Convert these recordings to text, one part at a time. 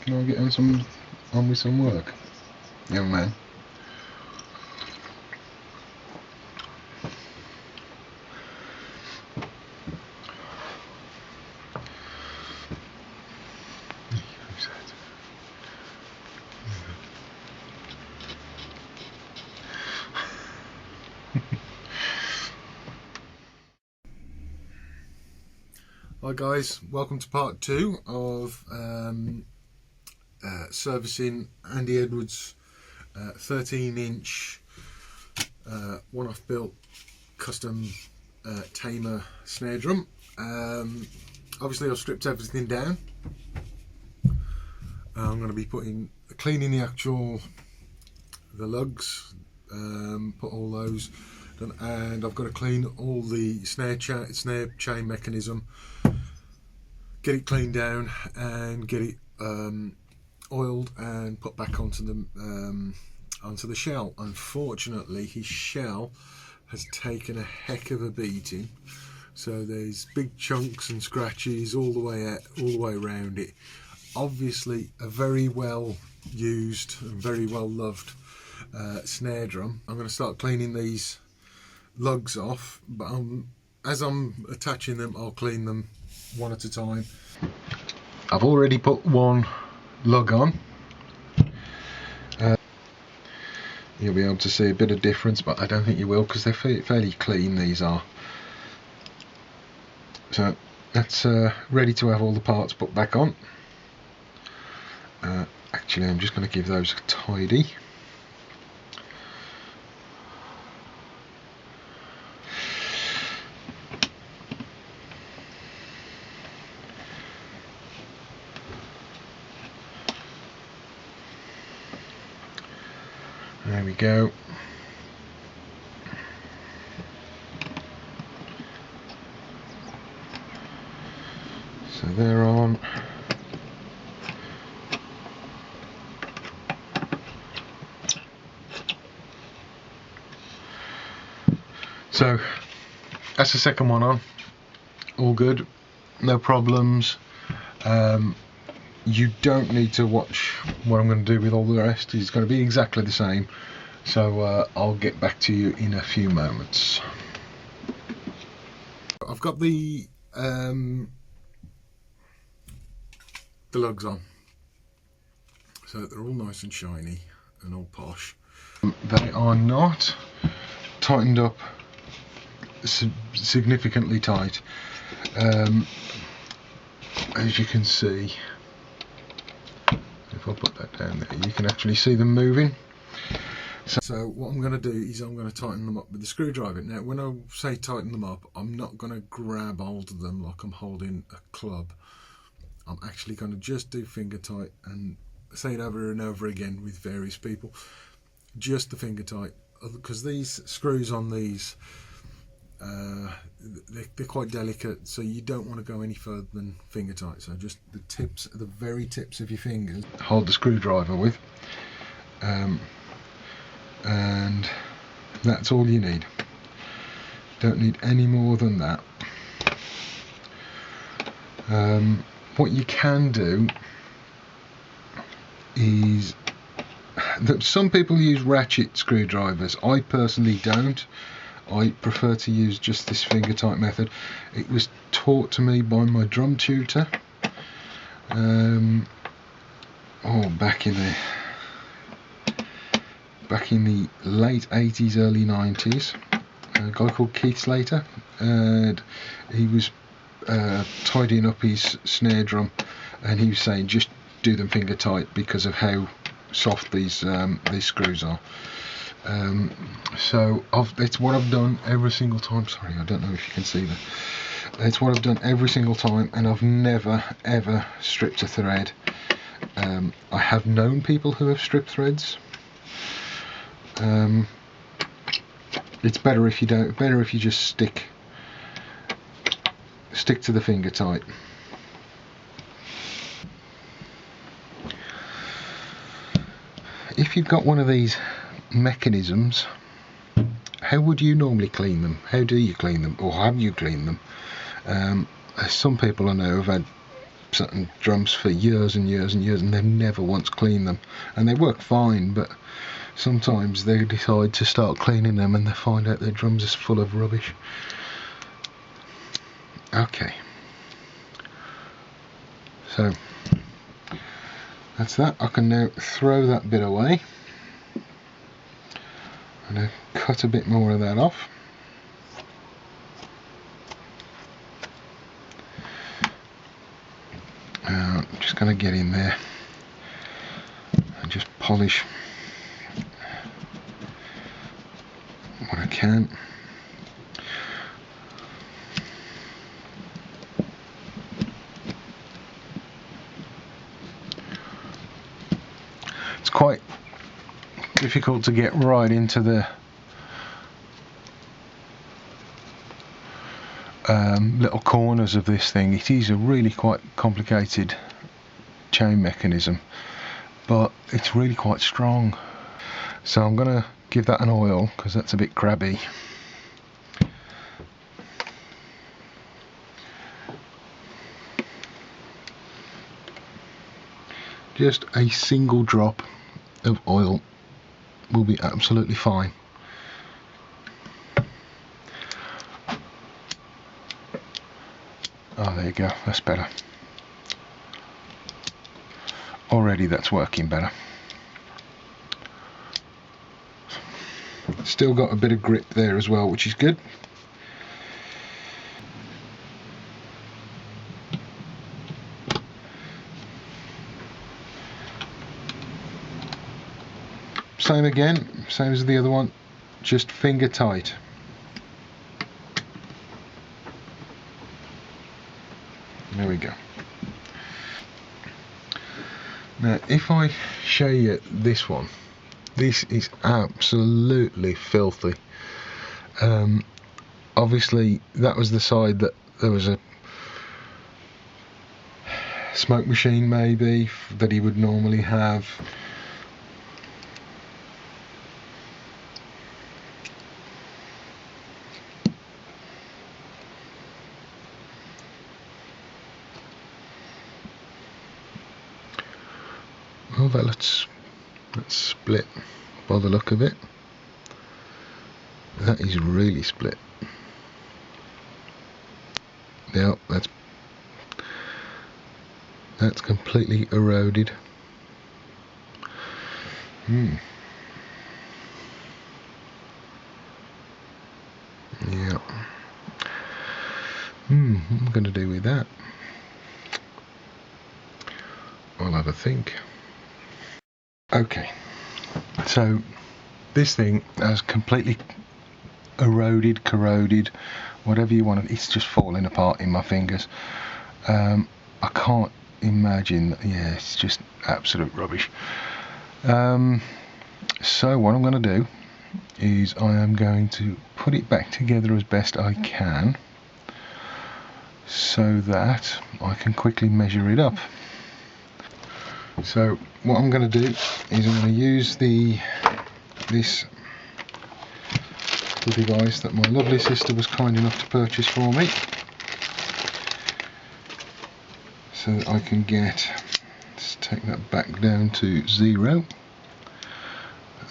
Can I get on with some work, young man? Hi guys, welcome to part 2 of servicing Andy Edwards' 13-inch one-off built custom Tama snare drum. Obviously I've stripped everything down. I'm going to be cleaning the lugs, put all those done, and I've got to clean all the snare chain mechanism, get it cleaned down and get it oiled and put back onto the shell. Unfortunately, his shell has taken a heck of a beating, so there's big chunks and scratches all the way around it. Obviously a very well used and very well loved snare drum. I'm going to start cleaning these lugs off, but as I'm attaching them, I'll clean them one at a time. I've already put one lug on. You'll be able to see a bit of difference, but I don't think you will because they're fairly clean, these are. So that's ready to have all the parts put back on. Actually, I'm just going to give those a tidy. There we go. So they're on. So that's the second one on. All good, no problems. You don't need to watch what I'm going to do with all the rest. It's going to be exactly the same. So I'll get back to you in a few moments. I've got the lugs on, so they're all nice and shiny and all posh. They are not tightened up significantly tight. As you can see, if I put that down there, you can actually see them moving. So what I'm going to do is I'm going to tighten them up with the screwdriver. Now when I say tighten them up, I'm not going to grab hold of them like I'm holding a club. I'm actually going to just do finger tight, and say it over and over again with various people. Just the finger tight, because these screws on these, they're quite delicate, so you don't want to go any further than finger tight. So just the very tips of your fingers, hold the screwdriver with, and that's all you need. Don't need any more than that. What you can do is that some people use ratchet screwdrivers. I personally don't. I prefer to use just this finger tight method. It was taught to me by my drum tutor back in the late 80s, early 90s. A guy called Keith Slater, and he was tidying up his snare drum, and he was saying just do them finger tight because of how soft these screws are. So it's what I've done every single time. Sorry, I don't know if you can see that. It's what I've done every single time, and I've never ever stripped a thread. I have known people who have stripped threads. It's better if you don't. Better if you just stick to the finger tight. If you've got one of these mechanisms, how would you normally clean them? How do you clean them, or have you cleaned them? Some people I know have had certain drums for years and years and years, and they've never once cleaned them, and they work fine, but sometimes they decide to start cleaning them and they find out their drums are full of rubbish. Okay, so that's that. I can now throw that bit away. I'm going to cut a bit more of that off. I'm just going to get in there and just polish what I can. It's quite difficult to get right into the little corners of this thing. It is a really quite complicated chain mechanism, but it's really quite strong. So I'm going to give that an oil because that's a bit crabby. Just a single drop of oil will be absolutely fine. Oh, there you go, that's better. Already that's working better. Still got a bit of grip there as well, which is good. Same again, same as the other one, just finger tight. There we go. Now if I show you this one, this is absolutely filthy. Obviously that was the side that there was a smoke machine maybe that he would normally have. Well, that's split by the look of it. That is really split. Now that's completely eroded. Yeah. What am I going to do with that? I'll have a think. Okay, so this thing has completely eroded, corroded, whatever you want. It's just falling apart in my fingers. I can't imagine. Yeah, it's just absolute rubbish. So what I'm going to do is I am going to put it back together as best I can so that I can quickly measure it up. So what I'm going to do is I'm going to use this little device that my lovely sister was kind enough to purchase for me, so that I can let's take that back down to 0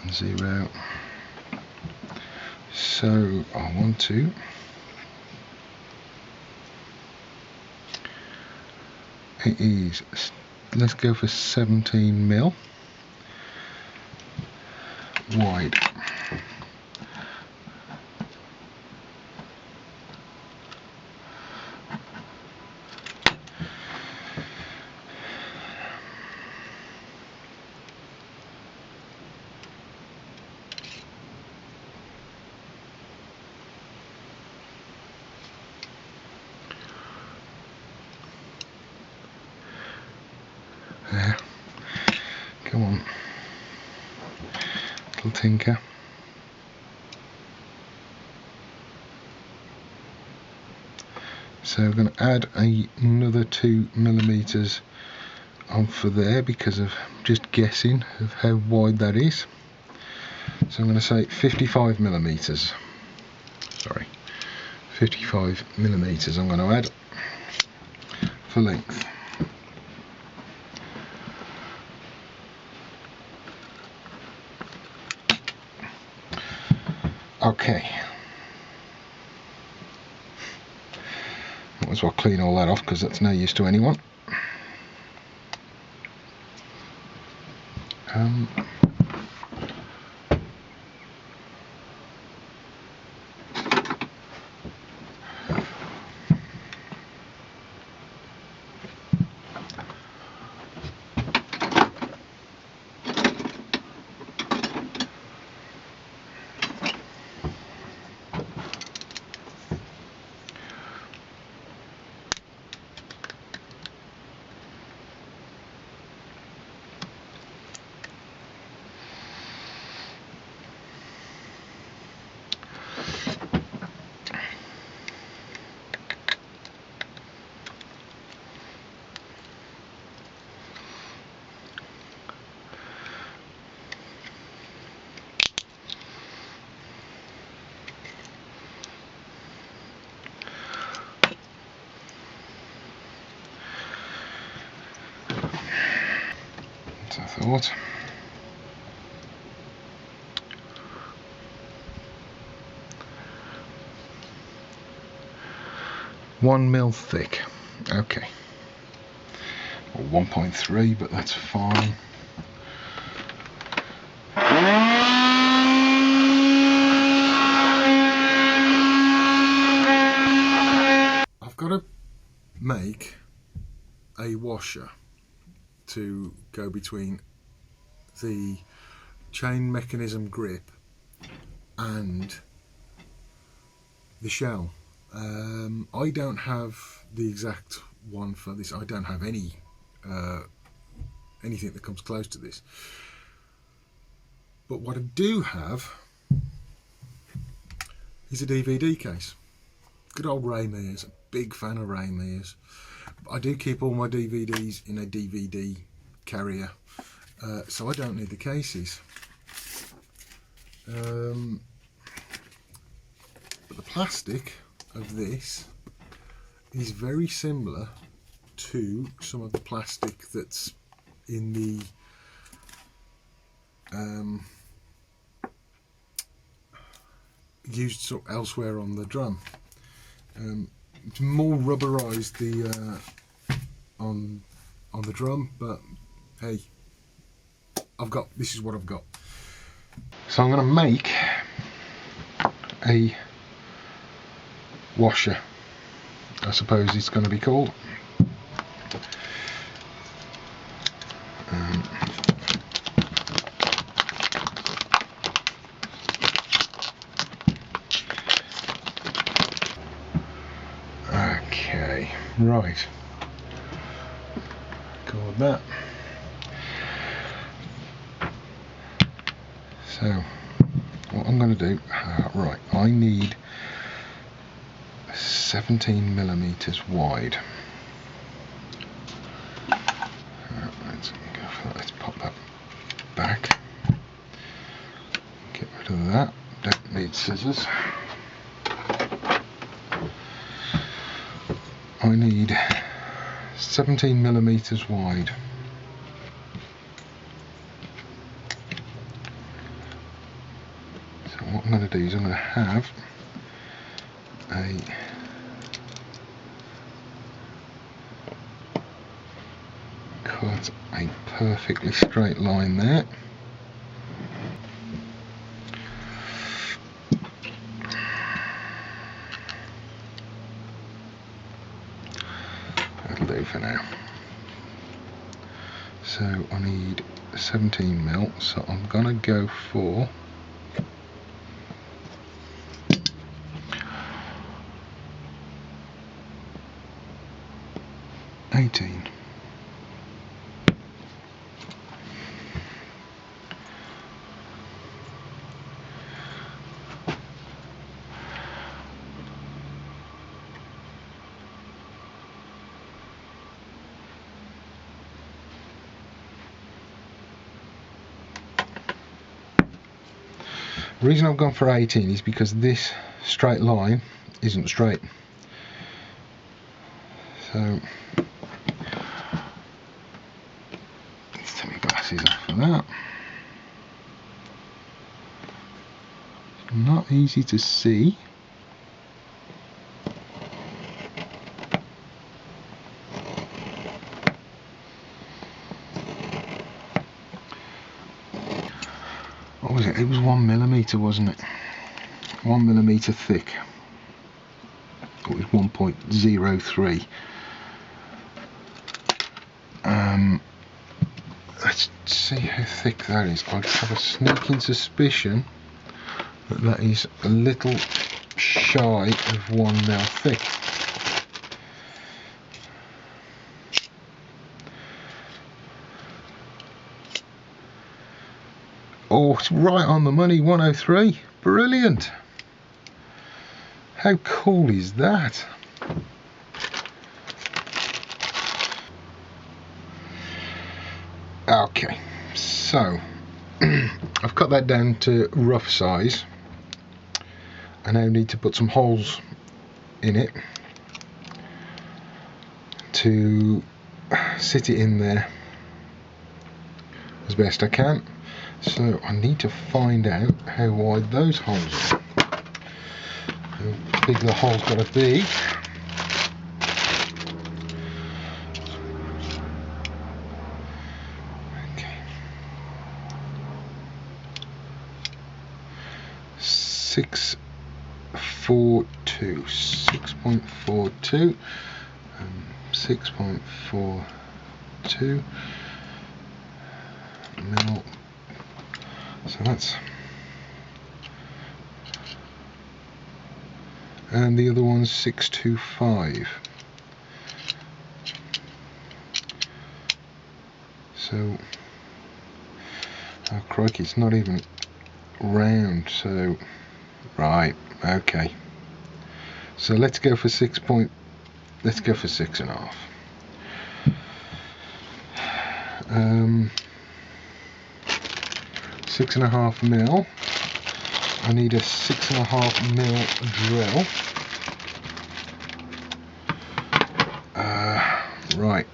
and 0. So I want to it is, let's go for 17mm wide. There, come on, little tinker. So I'm going to add another 2mm on for there because of just guessing of how wide that is. So I'm going to say 55mm. Sorry, 55mm I'm going to add for length. Okay. Might as well clean all that off because that's no use to anyone. I thought. One mil thick. Okay. Or 1.3, but that's fine. I've got to make a washer to go between the chain mechanism grip and the shell. I don't have the exact one for this. I don't have anything that comes close to this. But what I do have is a DVD case. Good old Ray Mears. A big fan of Ray Mears. I do keep all my DVDs in a DVD carrier, so I don't need the cases. But the plastic of this is very similar to some of the plastic that's in the used elsewhere on the drum. It's more rubberized on the drum, but hey, this is what I've got. So I'm going to make a washer, I suppose it's going to be called. Okay, right. Record that. So what I'm going to do, right, I need 17 millimeters wide. Let's go for that. Let's pop that back. Get rid of that. Don't need scissors. I need 17 millimeters wide. So what I'm going to do is I'm going to have cut a perfectly straight line there. That'll do for now. So I need 17 mil, so I'm gonna go for 18. The reason I've gone for 18 is because this straight line isn't straight. So let's take my glasses off for that. not easy to see. What was it? It was 1mm, wasn't it? 1mm thick. It was 1.03. Let's see how thick that is. I have a sneaking suspicion that that is a little shy of 1mm thick. Oh, it's right on the money, 103. Brilliant. How cool is that? Okay, so I've cut that down to rough size. I now need to put some holes in it to sit it in there as best I can. So I need to find out how wide those holes are, how big the hole's got to be. Okay. 6.42, 6.42 mil. So that's, and the other one's 625. So, oh crikey, it's not even round. So, right, okay. So let's go for 6.5. 6.5 mil. I need a 6.5 mil drill. Right.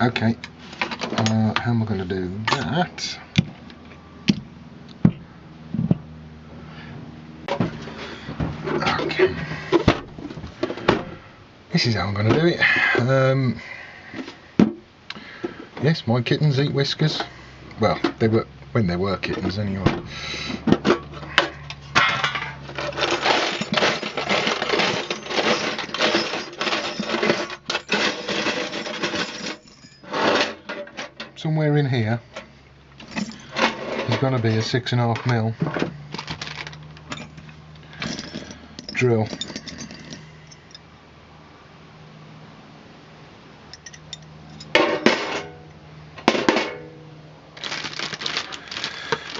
Okay. How am I going to do that? Okay. This is how I'm going to do it. Yes, my kittens eat whiskers. Well, they were when they were kittens anyway. Somewhere in here there's going to be a 6.5 mil drill.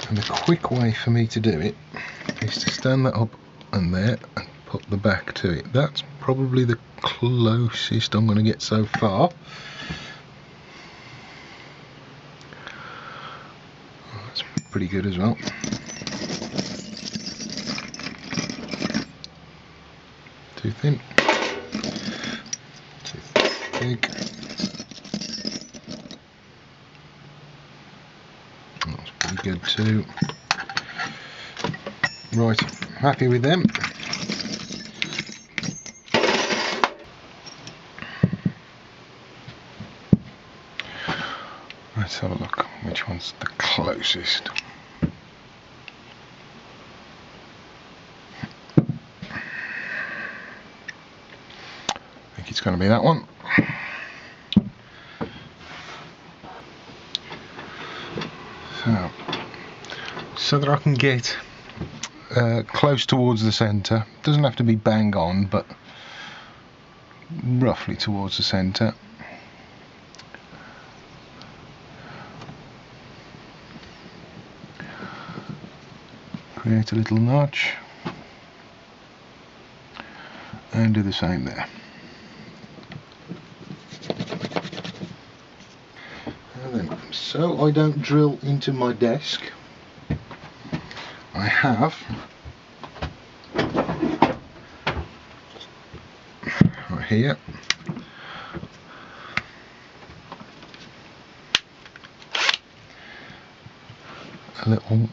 And the quick way for me to do it is to stand that up and there and put the back to it. That's probably the closest I'm going to get so far. Oh, that's pretty good as well. Too thin. Too thick. That's pretty good too. Right, happy with them. Let's have a look, which one's the closest. I think it's going to be that one. So that I can get close towards the centre. Doesn't have to be bang on, but roughly towards the centre. Create a little notch and do the same there. And then, so I don't drill into my desk, I have right here a little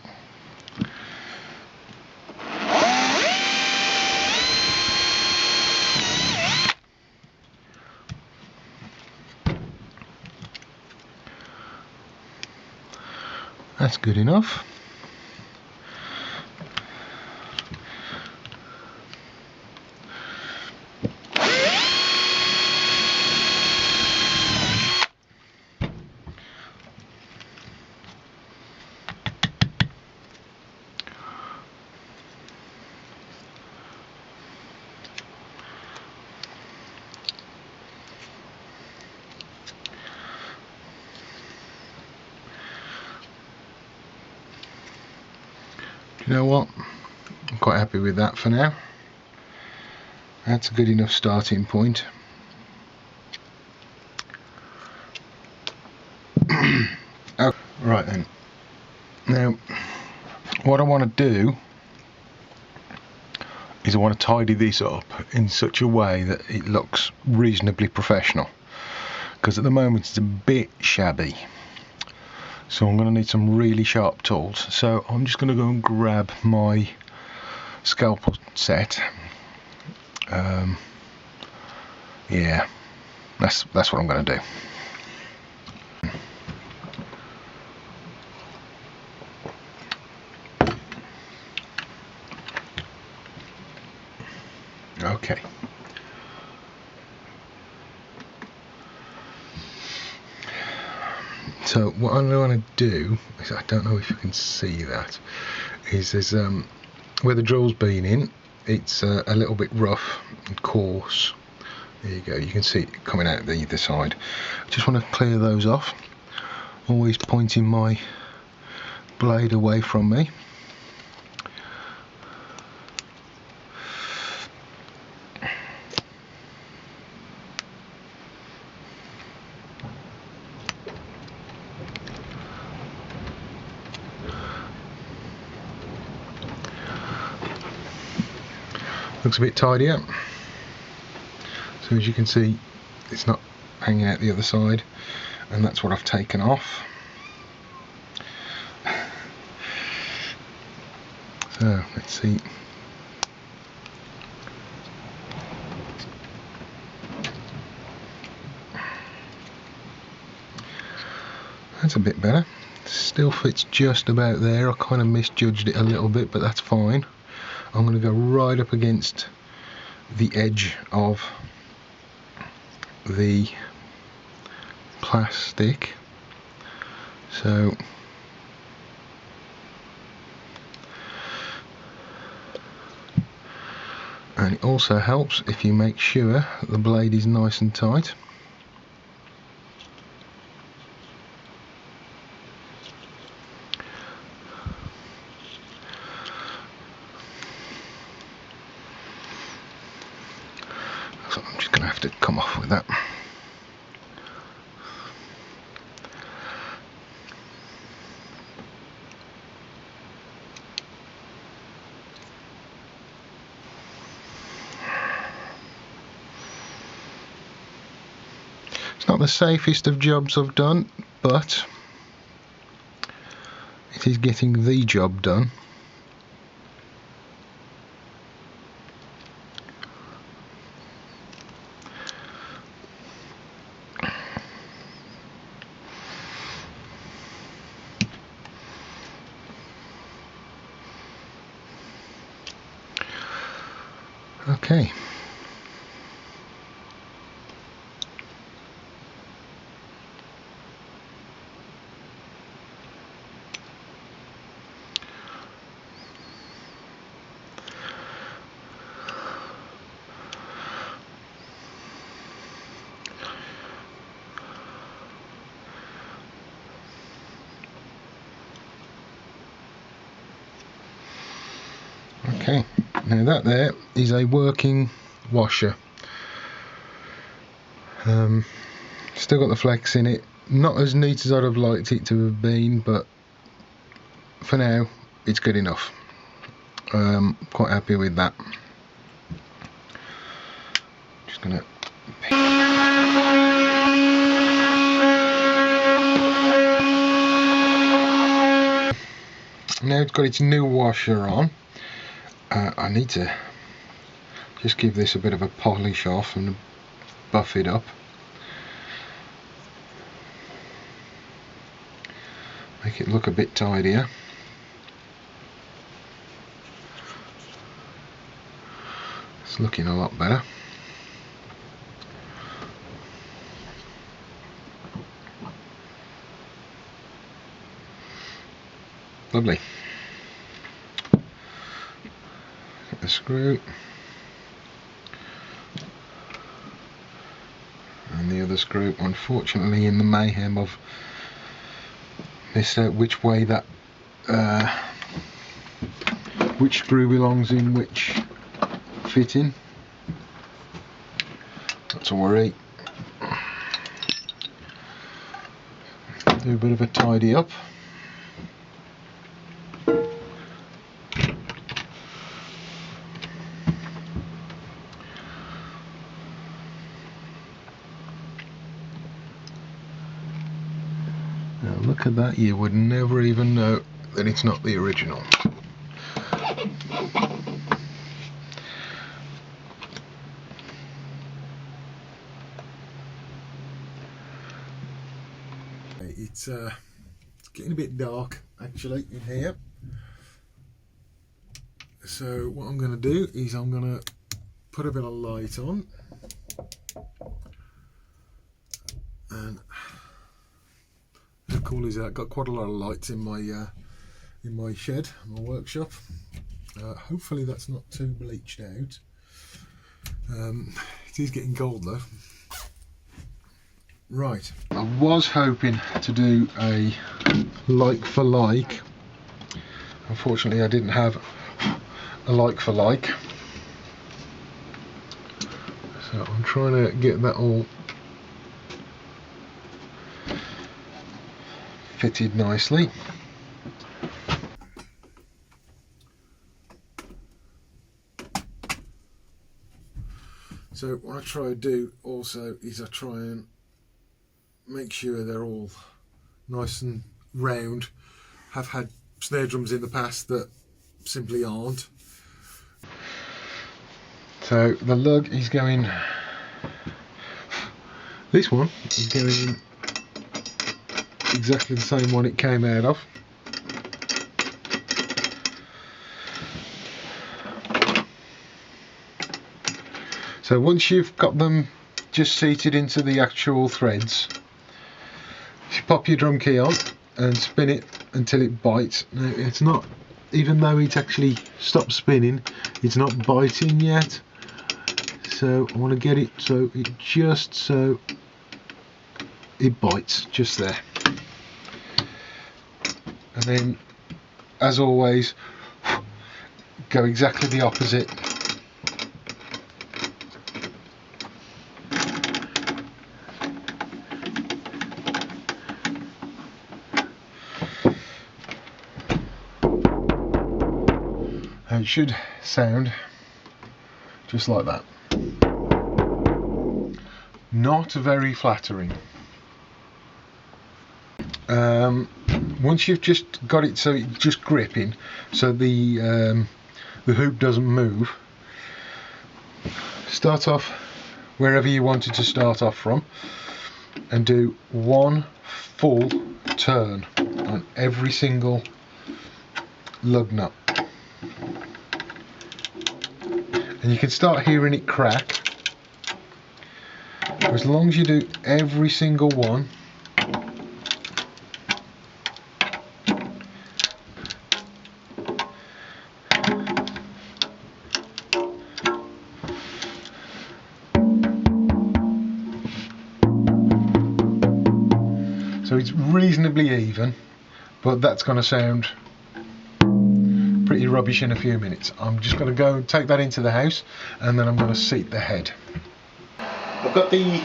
that's good enough. You know what? I'm quite happy with that for now. That's a good enough starting point. Oh, right then. Now, what I want to do is I want to tidy this up in such a way that it looks reasonably professional, because at the moment it's a bit shabby. So I'm going to need some really sharp tools. So I'm just going to go and grab my scalpel set. Yeah, that's what I'm going to do. Okay. So what I'm going to do is, I don't know if you can see that, is there's where the drill's been in, it's a little bit rough and coarse. There you go, you can see it coming out the either side. I just want to clear those off, always pointing my blade away from me. Looks a bit tidier. So as you can see, it's not hanging out the other side, and that's what I've taken off. So let's see. That's a bit better. Still fits just about there. I kind of misjudged it a little bit, but that's fine. I'm going to go right up against the edge of the plastic. So and it also helps if you make sure the blade is nice and tight. So I'm just going to have to come off with that. It's not the safest of jobs I've done, but it is getting the job done. Okay. Okay, now that there is a working washer. Still got the flex in it, not as neat as I'd have liked it to have been, but for now it's good enough. Quite happy with that. Just gonna now it's got its new washer on. I need to just give this a bit of a polish off and buff it up. make it look a bit tidier. It's looking a lot better. Lovely. Get the screw and the other screw. Unfortunately, in the mayhem of missed out which way that which screw belongs in which fitting. Not to worry. Do a bit of a tidy up. Now look at that, you would never even know that it's not the original. It's getting a bit dark actually in here, so what I'm going to do is I'm going to put a bit of light on, and how cool is that? Got quite a lot of lights in my shed, my workshop. Hopefully that's not too bleached out. It is getting cold though. Right, I was hoping to do a like for like. Unfortunately I didn't have a like for like, so I'm trying to get that all fitted nicely. So what I try to do also is I try and make sure they're all nice and round. Have had snare drums in the past that simply aren't. So the lug is going, this one is going in exactly the same one it came out of. So once you've got them just seated into the actual threads, you pop your drum key on and spin it until it bites. Now it's not, even though it's actually stopped spinning, it's not biting yet. So I want to get it so it just so it bites just there. And then, as always, go exactly the opposite. And it should sound just like that. Not very flattering. Once you've just got it so it's just gripping, so the hoop doesn't move, start off wherever you wanted to start off from and do one full turn on every single lug nut. And you can start hearing it crack. As long as you do every single one, so it's reasonably even, but that's going to sound pretty rubbish in a few minutes. I'm just going to go and take that into the house, and then I'm going to seat the head. I've got the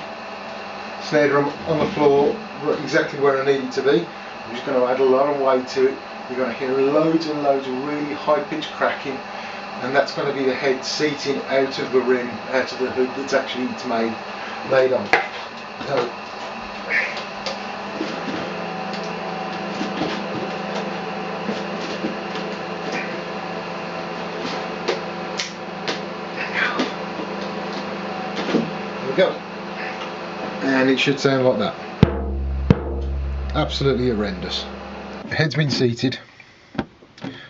snare drum on the floor exactly where I need it to be. I'm just going to add a lot of weight to it. You're going to hear loads and loads of really high pitched cracking, and that's going to be the head seating out of the rim, out of the hood that's actually made on. So, go, and it should sound like that. Absolutely horrendous. Head's been seated.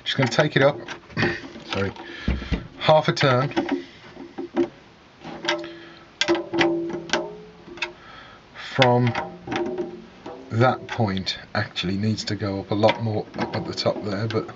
Just going to take it up, sorry, half a turn. From that point, actually needs to go up a lot more up at the top there, but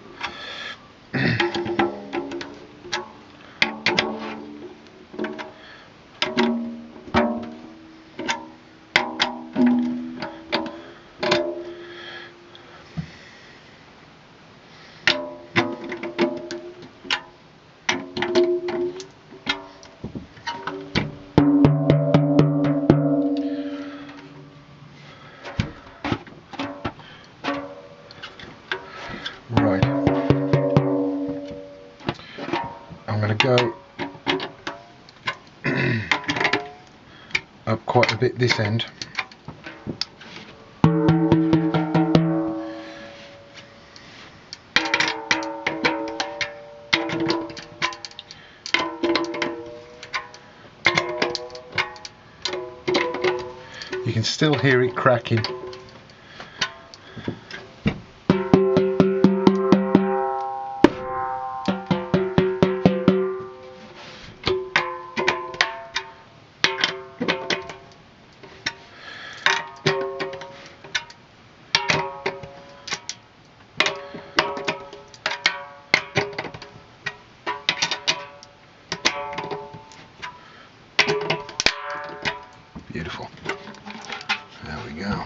right. I'm going to go up quite a bit this end. You can still hear it cracking. Beautiful. There we go.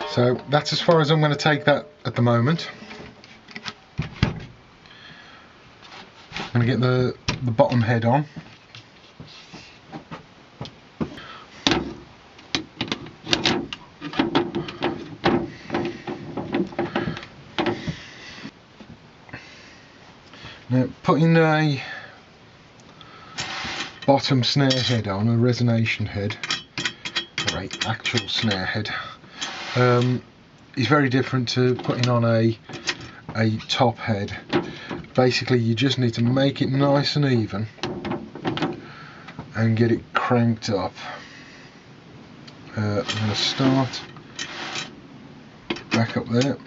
So that's as far as I'm going to take that at the moment. I'm going to get the bottom head on. Now putting a bottom snare head on, a resonation head, or a actual snare head, is very different to putting on a top head. Basically you just need to make it nice and even and get it cranked up. I'm going to start back up there.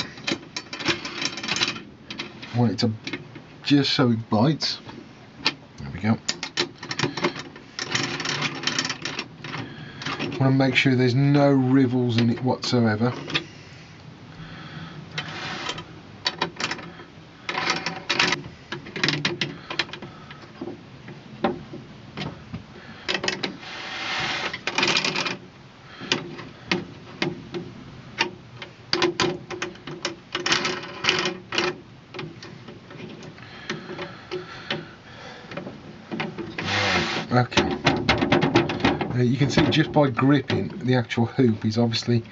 I want it to just so it bites. There we go. I want to make sure there's no rivels in it whatsoever. Okay, you can see just by gripping the actual hoop is obviously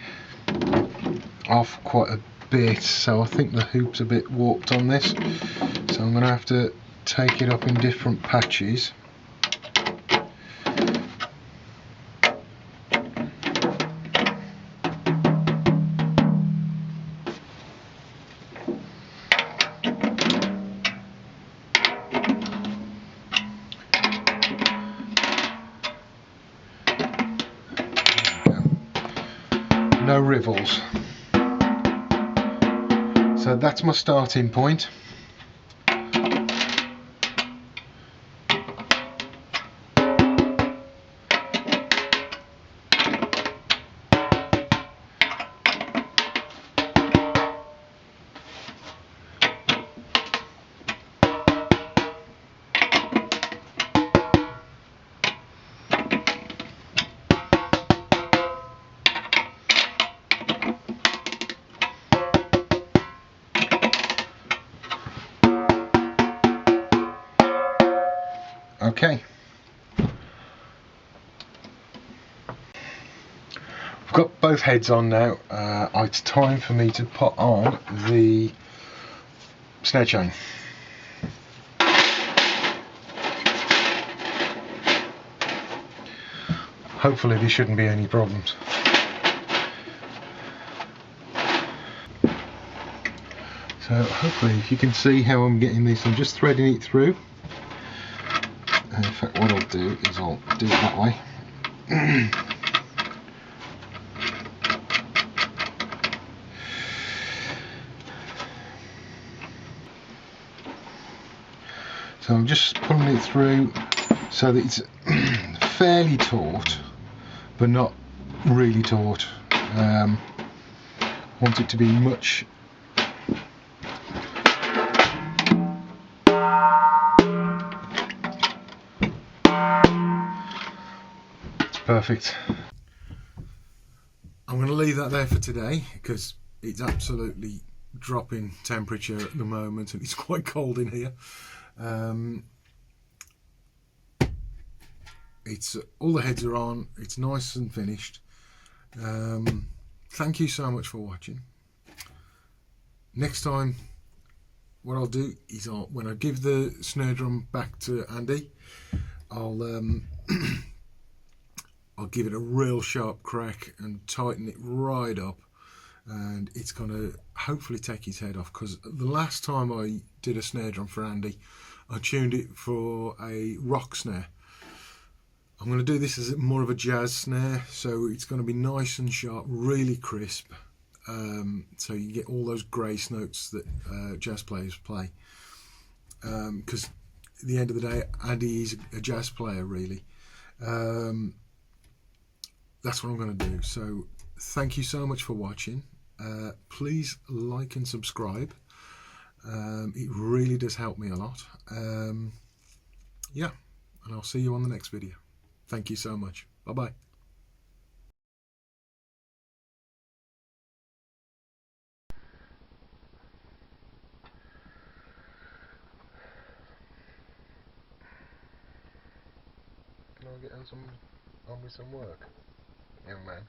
off quite a bit, so I think the hoop's a bit warped on this, so I'm going to have to take it up in different patches. No rivels. So that's my starting point. Okay, I've got both heads on now. It's time for me to put on the snare chain. Hopefully there shouldn't be any problems. So hopefully, if you can see how I'm getting this, I'm just threading it through. And in fact, what I'll do is I'll do it that way. So I'm just pulling it through so that it's fairly taut, but not really taut. Want it to be much perfect. I'm going to leave that there for today because it's absolutely dropping temperature at the moment and it's quite cold in here. It's all the heads are on, it's nice and finished. Thank you so much for watching. Next time what I'll do is when I give the snare drum back to Andy, I'll I'll give it a real sharp crack and tighten it right up, and it's going to hopefully take his head off, because the last time I did a snare drum for Andy, I tuned it for a rock snare. I'm going to do this as more of a jazz snare, so it's going to be nice and sharp, really crisp, so you get all those grace notes that jazz players play, because at the end of the day Andy is a jazz player really. That's what I'm going to do. So thank you so much for watching. Please like and subscribe. It really does help me a lot. Yeah, and I'll see you on the next video. Thank you so much. Bye bye. Can I get on with some work, young man?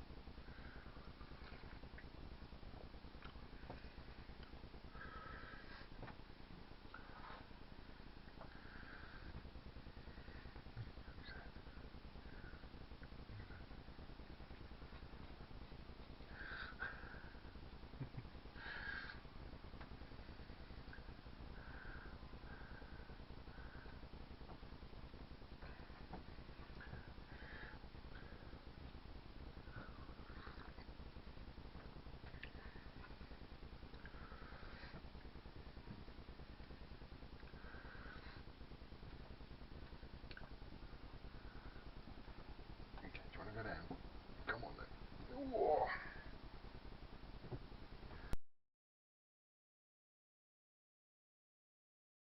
Okay, do you want to go down? Come on then. Whoa.